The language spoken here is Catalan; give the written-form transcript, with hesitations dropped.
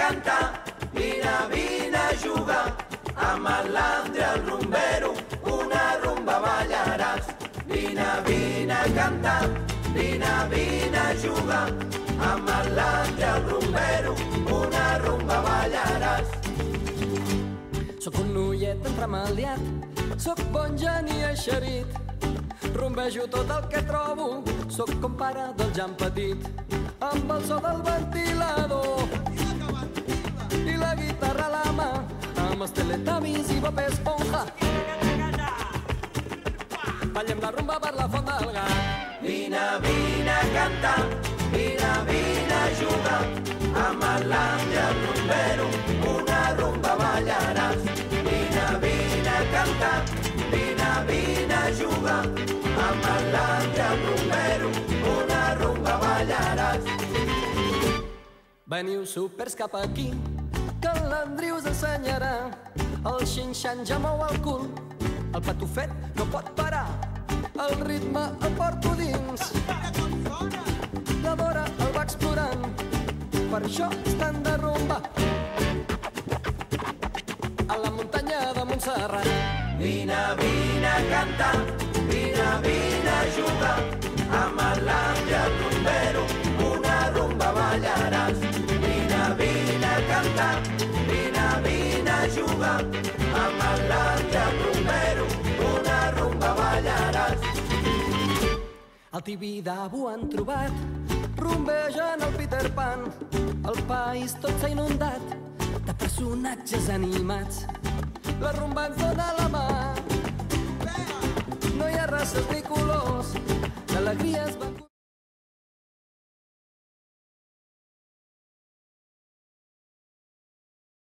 cantar, vine a jugar, amb el Landry el rumbero, una rumba ballaràs. Vine a cantar, vine a jugar, amb el Landry el rumbero, una rumba ballaràs. Soc un noiet entremaliat, soc bon geni eixerit, rumbejo tot el que trobo, soc com pare del Jan Petit, amb el so del ventilador i la guitarra a la mà, amb els Teletubbies i Bob Esponja. Ballem la rumba per la font del Gat. Vine a cantar, vine a jugar, amb el Landry el rumbero, una rumba ballaràs. Vine a cantar, vine a jugar, amb el Landry el rumbero, una rumba ballaràs. Veniu supers cap aquí, que el Landry us ensenyarà. El xinxan ja mou el cul, el patufet no pot parar, el ritme el porto dins, la Dora el va explorant, per això estan de rumba a la muntanya de Montserrat. Vine a cantar, vine a jugar, amb el Landry el rumbero, una rumba ballaràs. Vine a cantar, vine a jugar, amb el Landry el rumbero, una rumba ballaràs. El Tibidabo han trobat, rumbegen el Peter Pan, el país tot s'ha inundat de personatges animats. La rumba ens dona la mà, no hi ha races ni colors, l'alegria es va...